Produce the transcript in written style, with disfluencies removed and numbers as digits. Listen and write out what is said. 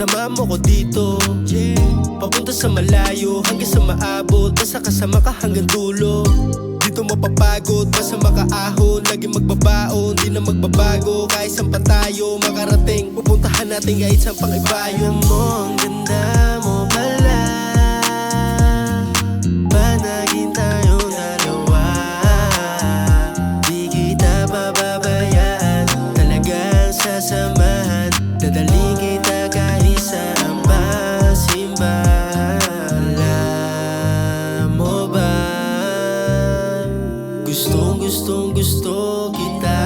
Samahan mo ko dito, papunta sa malayo hanggang sa maabot. Basta kasama ka hanggang dulo. Dito mapapagod, basta makaahon. Laging magbabaon, di na magbabago. Kahit saan pa tayo makarating, pupuntahan natin kahit saan pang ibayo. Alam mo ang ganda mo pala, panagin tayong dalawa. Di kita pababayaan, talagang sasamahan. Dadaling kita kahit saan pa simbahan. Alam mo ba, gustong gusto kita.